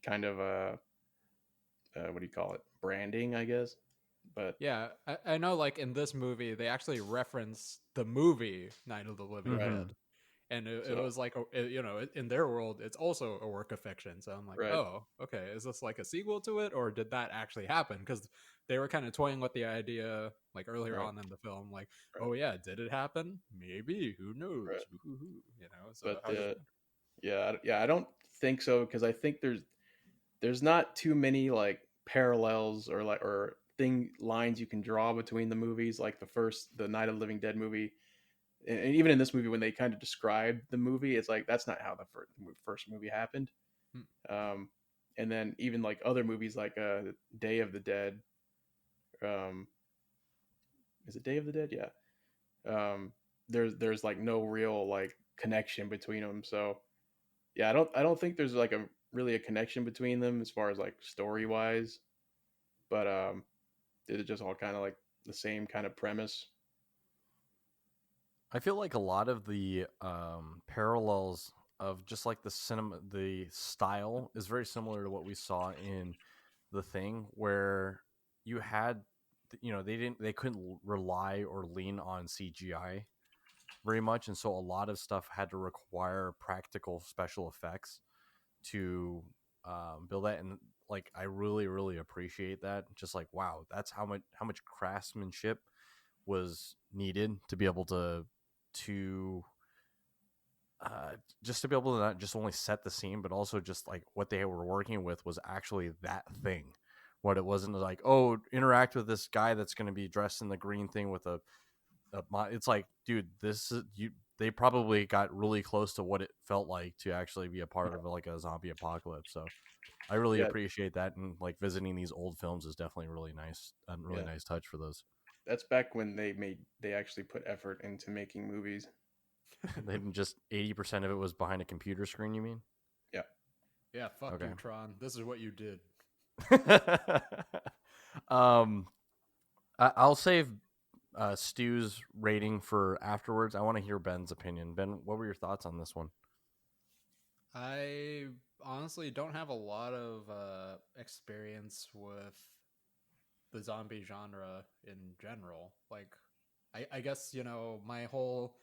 kind of what do you call it, branding, I guess. But Yeah, I know. Like in this movie, they actually reference the movie Night of the Living right, Dead, and it so was like, in their world, it's also a work of fiction. So I'm like, right, oh, okay, is this like a sequel to it, or did that actually happen? Because they were kind of toying with the idea like earlier right, on in the film, like, right, oh yeah, did it happen? Maybe, who knows? right. Woo-hoo-hoo. So But I was just yeah, I don't think so because I think there's not too many like parallels or like or thing lines you can draw between the movies, like the Night of the Living Dead movie, and even in this movie when they kind of describe the movie, it's like that's not how the first movie happened. wondering. um and then even like other movies like Day of the Dead, um is it Day of the Dead, yeah. um there's like no real like connection between them, so yeah, I don't think there's like a really a connection between them as far as like story wise, but they're just all kind of like the same kind of premise. I feel like a lot of the parallels of just like the style is very similar to what we saw in The Thing, where you had, they couldn't rely or lean on CGI very much, and so a lot of stuff had to require practical special effects to build that. And like, I really, really appreciate that. Just like, wow, that's how much craftsmanship was needed to be able to just to be able to not just only set the scene, but also just like what they were working with was actually that thing. What it wasn't like, oh, interact with this guy that's going to be dressed in the green thing with it's like, dude, this is you. They probably got really close to what it felt like to actually be a part of like a zombie apocalypse. So I really Yeah, appreciate that, and like visiting these old films is definitely really nice, a really yeah, nice touch for those. that's back when they actually put effort into making movies. They didn't just 80% of it was behind a computer screen. You mean? Yeah, Yeah, fuck Okay. you, Tron. This is what you did. um, I'll save Stu's rating for afterwards. I want to hear Ben's opinion. Ben, what were your thoughts on this one? I honestly don't have a lot of experience with the zombie genre in general. Like, I guess, my whole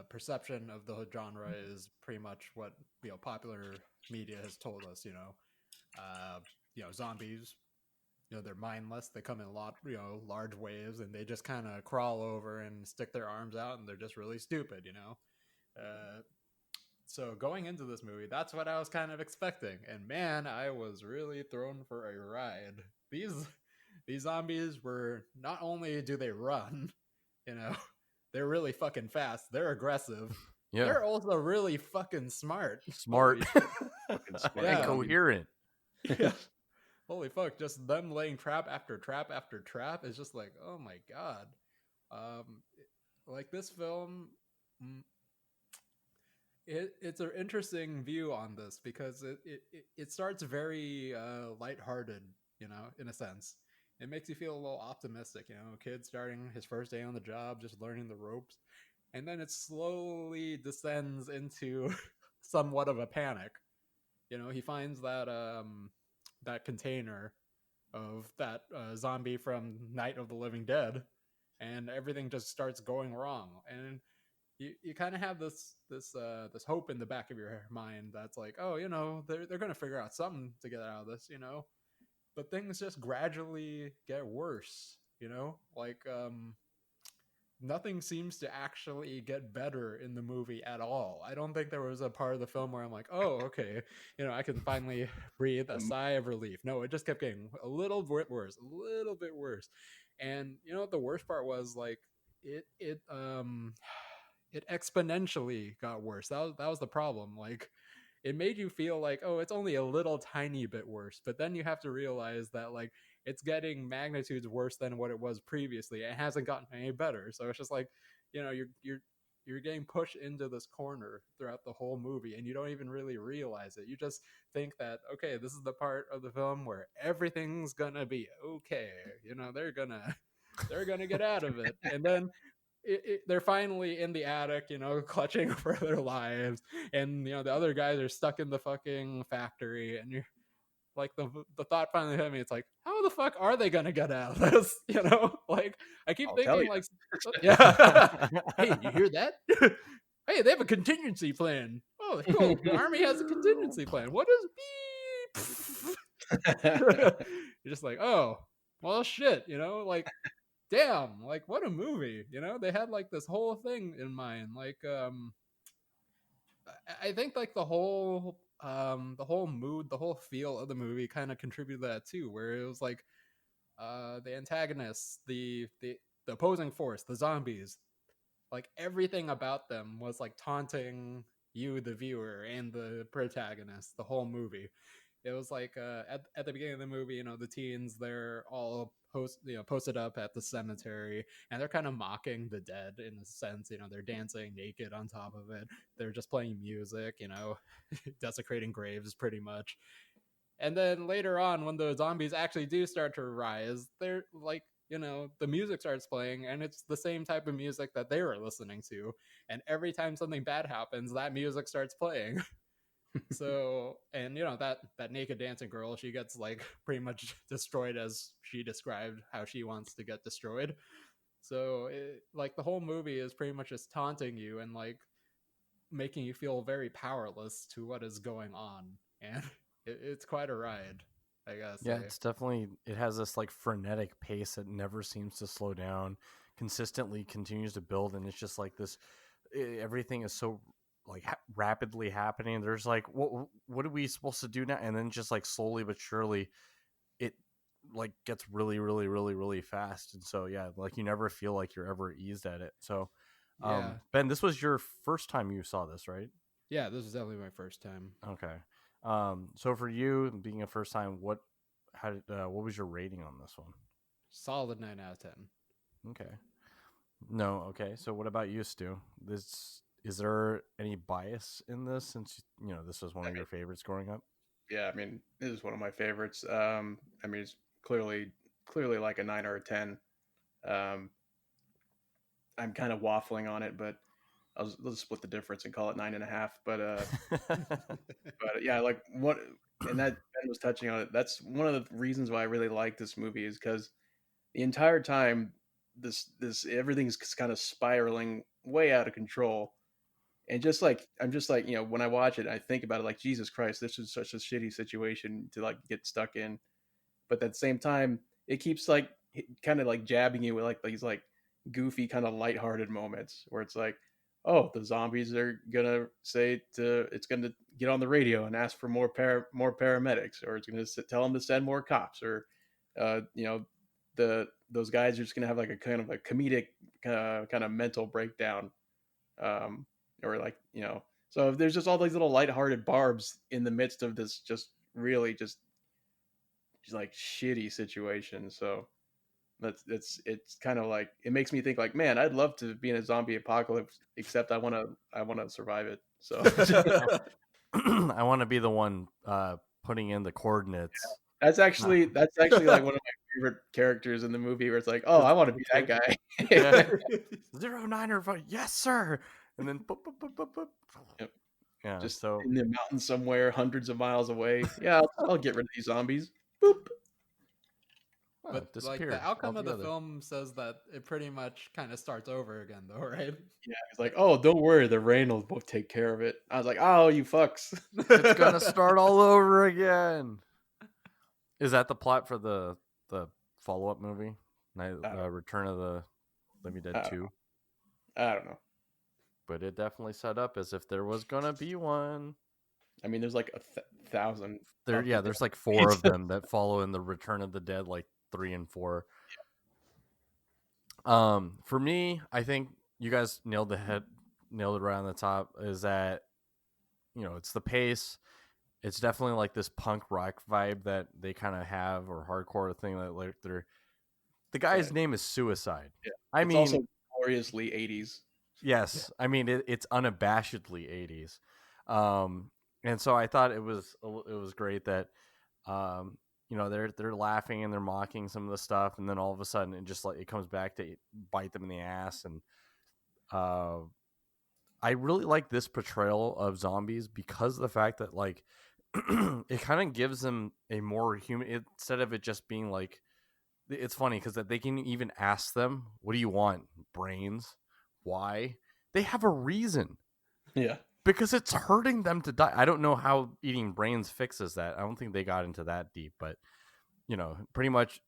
perception of the genre is pretty much what, popular media has told us. Zombies, they're mindless. They come in a lot, large waves, and they just kind of crawl over and stick their arms out, and they're just really stupid. So going into this movie, that's what I was kind of expecting, and man, I was really thrown for a ride. These zombies were, not only do they run, you know, they're really fucking fast. They're aggressive. Yeah, They're also really fucking smart. smart Holy shit. fucking smart and Yeah. zombies. coherent. Yeah. Holy fuck, just them laying trap after trap after trap is just like, oh my god. Um like this film, It's an interesting view on this because it starts very lighthearted, in a sense. It makes you feel a little optimistic, a kid starting his first day on the job, just learning the ropes. And then it slowly descends into somewhat of a panic. He finds that container of that zombie from Night of the Living Dead, and everything just starts going wrong. And you kind of have this hope in the back of your mind that's like, oh, they're gonna figure out something to get out of this, but things just gradually get worse, like nothing seems to actually get better in the movie at all. I don't think there was a part of the film where I'm like, oh, okay, I can finally breathe a sigh of relief. No, it just kept getting a little bit worse, a little bit worse. And what the worst part was, like, it exponentially got worse. That was the problem. Like, it made you feel like, oh, it's only a little tiny bit worse, but then you have to realize that, like, it's getting magnitudes worse than what it was previously. It hasn't gotten any better. So it's just like, you're getting pushed into this corner throughout the whole movie, and you don't even really realize it. You just think that, okay, this is the part of the film where everything's gonna be okay. They're gonna get out of it, and then they're finally in the attic, clutching for their lives, and the other guys are stuck in the fucking factory, and you're like, the thought finally hit me. It's like, how the fuck are they gonna get out of this? Like, I keep I'll tell thinking, you. like, yeah, hey, you hear that? Hey, they have a contingency plan. Oh, cool. The army has a contingency plan. What is beep? You're just like, oh, well, shit. Like, damn, like, what a movie. They had like this whole thing in mind. Like, I think, like, the whole mood, the whole feel of the movie kind of contributed to that too, where it was like, the antagonists, the opposing force, the zombies, like, everything about them was like taunting you, the viewer, and the protagonist the whole movie. It was like, at the beginning of the movie, the teens, they're all posted up at the cemetery, and they're kind of mocking the dead in a sense. They're dancing naked on top of it. They're just playing music, desecrating graves pretty much. And then later on, when the zombies actually do start to rise, they're like, the music starts playing, and it's the same type of music that they were listening to. And every time something bad happens, that music starts playing. So, and that naked dancing girl, she gets, like, pretty much destroyed as she described how she wants to get destroyed. So, like, the whole movie is pretty much just taunting you and, like, making you feel very powerless to what is going on. And it's quite a ride, I gotta Yeah, say. it's definitely, it has this like frenetic pace that never seems to slow down, consistently continues to build, and it's just like this. Everything is so like rapidly happening. There's like, what are we supposed to do now? And then just like slowly but surely, it like gets really, really, really, really fast. And so yeah, like you never feel like you're ever eased at it. So, Yeah. Ben, this was your first time you saw this, right? Yeah, this is definitely my first time. Okay. So for you being a first time, what was your rating on this one? Solid 9 out of 10. Okay. No, okay. So what about you, Stu? Is there any bias in this since this was one I of mean, your favorites growing up? yeah, I mean, this is one of my favorites. I mean, it's clearly like a 9 or a 10. Um, I'm kind of waffling on it, but let's split the difference and call it 9.5. But yeah, like what, and that Ben was touching on it. That's one of the reasons why I really like this movie is because the entire time this everything's kind of spiraling way out of control, and just like I'm just like when I watch it, I think about it like Jesus Christ, this is such a shitty situation to like get stuck in. But at the same time, it keeps like kind of like jabbing you with like these like goofy kind of lighthearted moments where it's like, oh, the zombies are gonna say to it's gonna get on the radio and ask for more paramedics, or it's gonna tell them to send more cops, or those guys are just gonna have like a kind of a comedic kind of mental breakdown, um, or like so there's just all these little lighthearted barbs in the midst of this just really just like shitty situation. So It's kind of like, it makes me think like, man, I'd love to be in a zombie apocalypse, except I want to survive it. So I want to be the one putting in the coordinates. that's actually like one of my favorite characters in the movie, where it's like, oh, I want to be that guy. Yeah. 09 or yes, sir. And then boop, boop, boop, boop, boop. Yep. Yeah, Just so in the mountains somewhere, hundreds of miles away. Yeah, I'll get rid of these zombies. Boop. But like the outcome of the film says that it pretty much kind of starts over again, though, right? Yeah, it's like, oh, don't worry, the rain will both take care of it. I was like, oh, you fucks. It's gonna start all over again. Is that the plot for the follow-up movie, Return of the Living Dead 2? I don't know, but it definitely set up as if there was gonna be one. I mean, there's like 1,000. There's like 4 of them that follow in the Return of the Dead, like 3 and 4. Yeah. For me, I think you guys nailed it right on the top. Is that, it's the pace. It's definitely like this punk rock vibe that they kind of have, or hardcore thing that like the guy's name is Suicide. Yeah. I mean, also gloriously 80s. Yes, I mean it's unabashedly 80s, and so I thought it was great that they're laughing and they're mocking some of the stuff, and then all of a sudden it just like it comes back to bite them in the ass. And I really like this portrayal of zombies because of the fact that like it kind of gives them a more human, instead of it just being like, it's funny because that they can even ask them, what do you want? Brains? Why? They have a reason. Yeah. Because it's hurting them to die. I don't know how eating brains fixes that. I don't think they got into that deep, but pretty much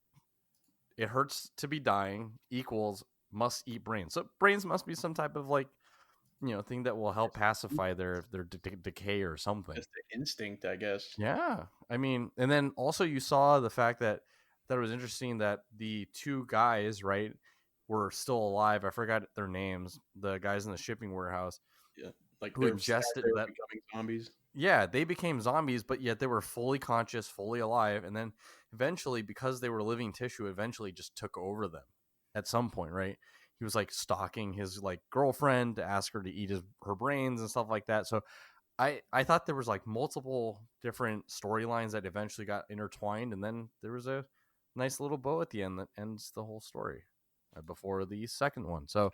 it hurts to be dying equals must eat brains. So brains must be some type of like, thing that will help pacify their decay or something. Just the instinct, I guess. Yeah. I mean, and then also you saw the fact that it was interesting that the 2 guys, right, were still alive. I forgot their names. The guys in the shipping warehouse. Yeah. Like who ingested that, becoming zombies. Yeah, they became zombies, but yet they were fully conscious, fully alive, and then eventually, because they were living tissue, eventually just took over them at some point, right? He was like stalking his like girlfriend to ask her to eat her brains and stuff like that. So I thought there was like multiple different storylines that eventually got intertwined, and then there was a nice little bow at the end that ends the whole story before the second one. So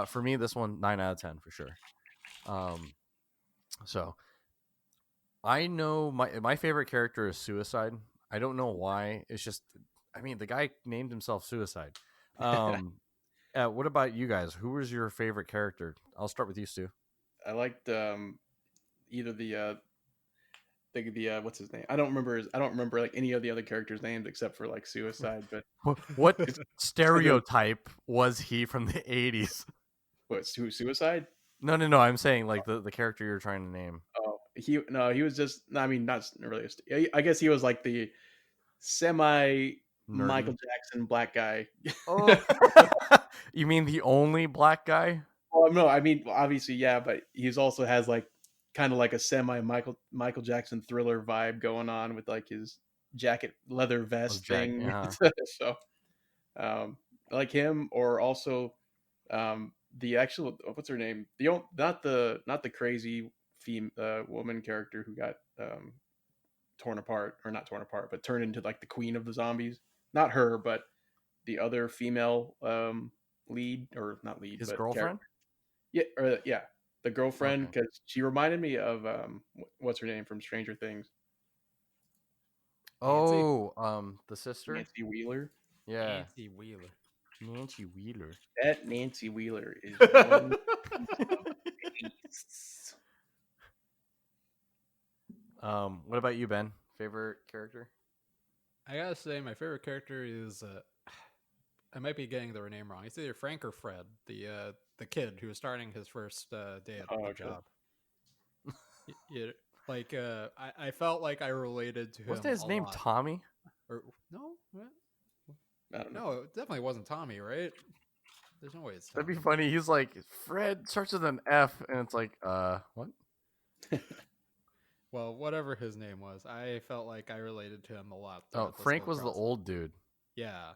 for me, this one 9 out of 10 for sure. So I know my favorite character is Suicide. I don't know why. It's just, I mean, the guy named himself Suicide. What about you guys? Who was your favorite character? I'll start with you, Stu. I liked either the what's his name? I don't remember like any of the other characters' names except for like Suicide. But what stereotype was he from the 80s? What, Suicide? No. I'm saying like the character you're trying to name. Oh, he was just, I mean, not really. I guess he was like the semi Michael Jackson black guy. Oh, you mean the only black guy? Oh no, I mean obviously, yeah, but he's also has like kind of like a semi Michael Jackson Thriller vibe going on with like his jacket leather vest thing. Yeah. So I like him, or also the actual, what's her name? Not the crazy woman character who got torn apart, or not torn apart, but turned into like the queen of the zombies. Not her, but the other female lead, or not lead, his but girlfriend. Yeah, the girlfriend, because she reminded me of what's her name from Stranger Things. Oh, the sister, Nancy Wheeler. Yeah, Nancy Wheeler. Nancy Wheeler. That Nancy Wheeler is one. What about you, Ben? Favorite character? I gotta say, my favorite character is I might be getting their name wrong. It's either Frank or Fred, the kid who was starting his first day at the job. Like I felt like I related to him. Wasn't his name Tommy? Or no? What? I don't know. No, it definitely wasn't Tommy, right? There's no way it's Tommy. That'd be funny. He's like, Fred starts with an F, and it's like, what? Well, whatever his name was, I felt like I related to him a lot. Oh, Frank was the old dude. Yeah.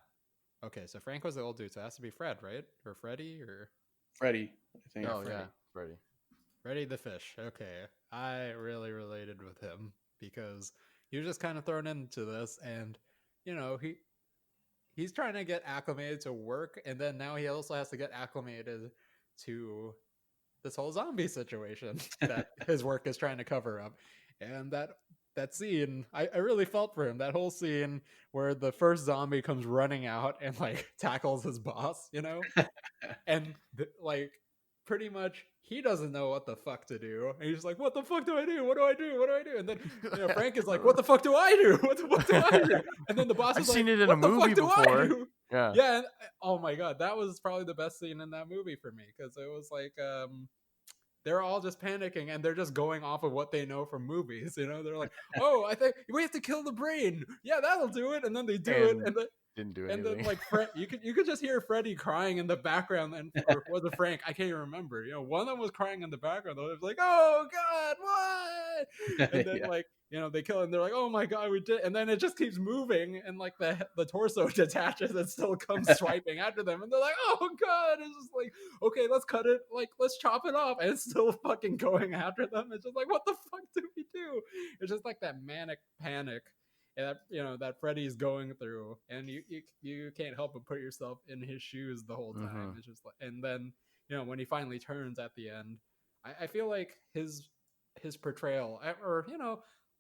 Okay, so Frank was the old dude, so it has to be Fred, right? Or Freddy, or Freddy, I think. Oh Freddy. yeah, Freddy. Freddy the Fish. Okay, I really related with him because he was just kind of thrown into this, and you know he's trying to get acclimated to work, and then now he also has to get acclimated to this whole zombie situation that his work is trying to cover up. And that scene, I really felt for him. That whole scene where the first zombie comes running out and like tackles his boss, you know, and like pretty much he doesn't know what the fuck to do, and he's like, "What the fuck do I do? What do I do? What do I do?" And then Frank is like, "What the fuck do I do? What the fuck do I do?" And then the boss I've is like, seen it in "What a the movie fuck do I before. do?" Yeah. Yeah. And, oh my god, that was probably the best scene in that movie for me because it was like they're all just panicking and they're just going off of what they know from movies. You know, they're like, "Oh, I think we have to kill the brain. Yeah, that'll do it." And then they do it, and didn't do and anything. then like you could just hear Freddy crying in the background, and or was it Frank? I can't even remember. You know, one of them was crying in the background. The other was like, "Oh God, what?" And then Yeah. like they kill, and they're like, "Oh my God, we did!" And then it just keeps moving, and like the torso detaches and still comes swiping after them, and they're like, "Oh God!" It's just like, okay, let's cut it, like let's chop it off, and it's still fucking going after them. It's just like, what the fuck did we do? It's just like that manic panic that that Freddy's going through, and you can't help but put yourself in his shoes the whole time. It's just like, and then when he finally turns at the end, I feel like his portrayal, or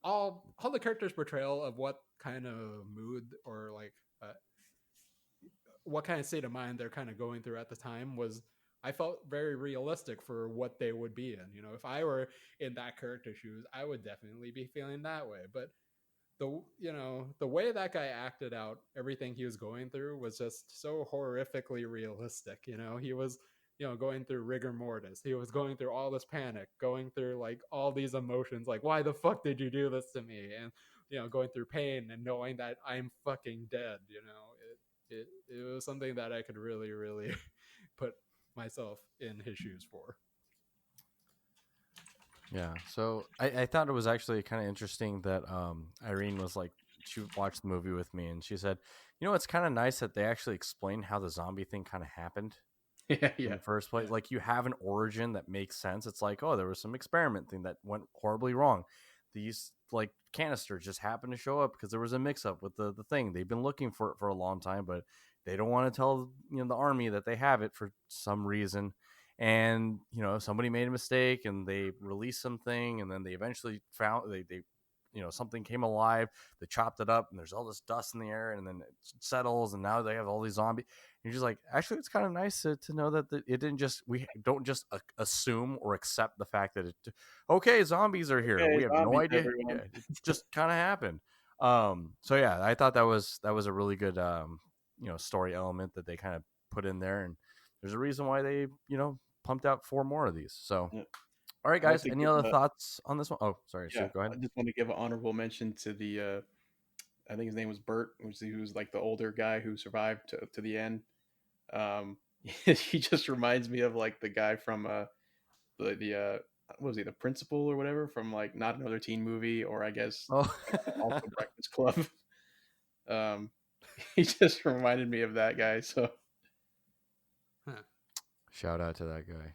all the characters' portrayal of what kind of mood or like what kind of state of mind they're kind of going through at the time was, I felt very realistic for what they would be in. If I were in that character shoes, I would definitely be feeling that way. But the way that guy acted out everything he was going through was just so horrifically realistic. He was going through rigor mortis, he was going through all this panic, going through like all these emotions, like, why the fuck did you do this to me? And going through pain and knowing that I'm fucking dead. It was something that I could really, really put myself in his shoes for. Yeah, so I thought it was actually kind of interesting that Irene was like, she watched the movie with me and she said, it's kind of nice that they actually explain how the zombie thing kind of happened in the first place. Like, you have an origin that makes sense. It's like, oh, there was some experiment thing that went horribly wrong. These like canisters just happened to show up because there was a mix up with the thing. They've been looking for it for a long time, but they don't want to tell the army that they have it for some reason. And somebody made a mistake and they released something, and then they eventually found they something came alive. They chopped it up and there's all this dust in the air, and then it settles, and now they have all these zombies. And you're just like, actually, it's kind of nice to know that it didn't just, we don't just assume or accept the fact that okay, zombies are here. Okay, We have no idea. everyone. Yeah, it just kind of happened. So yeah, I thought that was a really good story element that they kind of put in there, and there's a reason why they pumped out 4 more of these. So Yeah. all right, guys, any other thoughts on this one? Oh, sorry. Yeah, So go ahead. I just want to give an honorable mention to the I think his name was Bert, who's like the older guy who survived to the end. He just reminds me of like the guy from the what was he, the principal or whatever, from like Not Another Teen Movie, or I guess Oh, also Breakfast Club. He just reminded me of that guy. So shout out to that guy.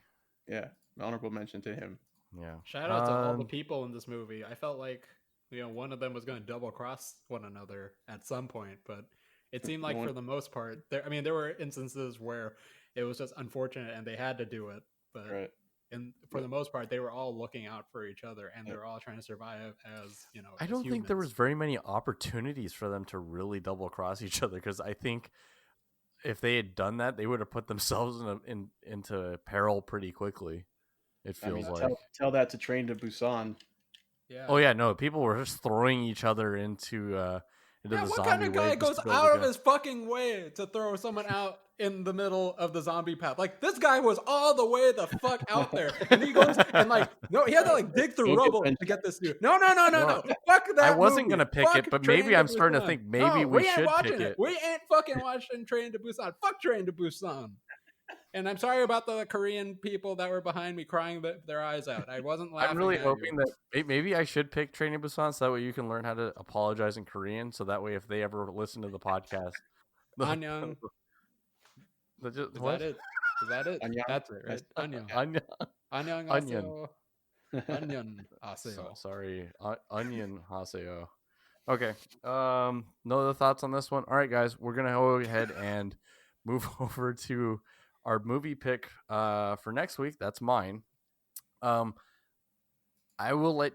yeah, honorable mention to him. Yeah. Shout out to all the people in this movie. I felt like one of them was going to double cross one another at some point, but it seemed like for the most part, there were instances where it was just unfortunate and they had to do it, but Right. And for the most part, they were all looking out for each other, and they're all trying to survive as I don't think there was very many opportunities for them to really double cross each other, because I think if they had done that, they would have put themselves into peril pretty quickly. It feels like. Tell that to Train to Busan. Yeah. Oh yeah, no, people were just throwing each other into the what zombie kind of guy wave goes out of his fucking way to throw someone out in the middle of the zombie path? Like, this guy was all the way the fuck out there, and he goes and like, no, he had to like dig through rubble to get this dude. No. Fuck that. I wasn't movie. gonna pick Fuck it, but Train maybe I'm starting to think maybe we should pick it. We ain't fucking watching Train to Busan. Fuck Train to Busan. And I'm sorry about the Korean people that were behind me crying their eyes out. I wasn't laughing. I'm really hoping that maybe I should pick Train to Busan, so that way you can learn how to apologize in Korean. So that way, if they ever listen to the podcast, Anyang. Is what? that it? Is that it? Anyang? That's it, right? Anyang. Onion. Anyang Onion. haseo. Onion haseo. Sorry, onion haseo. Okay. No other thoughts on this one. All right, guys, we're gonna go ahead and move over to our movie pick for next week. That's mine. I will let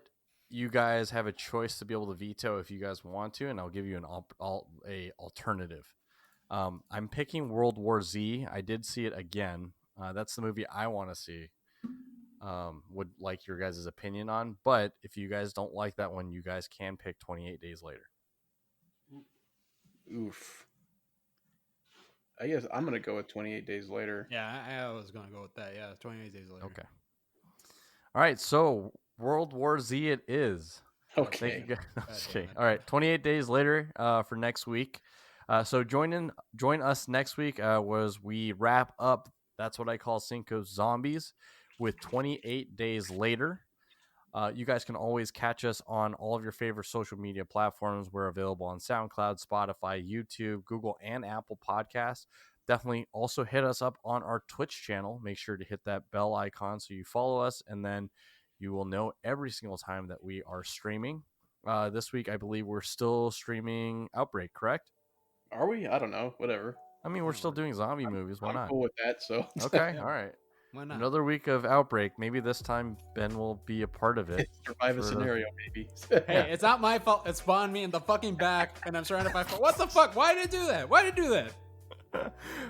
you guys have a choice to be able to veto if you guys want to, and I'll give you a alternative. I'm picking World War Z. I did see it again. That's the movie I want to see. Would like your guys' opinion on, but if you guys don't like that one, you guys can pick 28 Days Later. Oof. I guess I'm gonna go with 28 Days Later. Yeah, I was gonna go with that. Yeah, 28 Days Later. Okay. All right, so World War Z it is. Okay. Thank you guys. Okay. All right, 28 Days Later for next week. So join us next week was we wrap up That's What I Call Cinco's Zombies with 28 Days Later. You guys can always catch us on all of your favorite social media platforms. We're available on SoundCloud, Spotify, YouTube, Google, and Apple Podcasts. Definitely also hit us up on our Twitch channel. Make sure to hit that bell icon so you follow us, and then you will know every single time that we are streaming. This week, I believe we're still streaming Outbreak, correct? Are we? I don't know. Whatever. I mean, we're still doing zombie movies. Why I'm not? cool with that. So Okay, Yeah. all right. Why not? Another week of Outbreak. Maybe this time Ben will be a part of it. survive a scenario, maybe. Hey, it's not my fault. It spawned me in the fucking back, and I'm trying to find. What the fuck? Why did it do that? Why did it do that?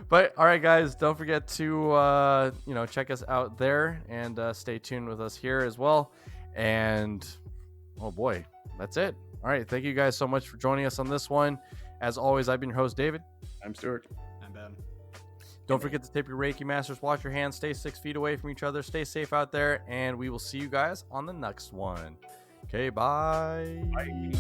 But all right, guys, don't forget to check us out there and stay tuned with us here as well. And oh boy, that's it. All right, thank you guys so much for joining us on this one. As always, I've been your host, David. I'm Stuart. I'm Ben. Don't forget to tip your Reiki masters. Wash your hands. Stay 6 feet away from each other. Stay safe out there, and we will see you guys on the next one. Okay, bye. Bye.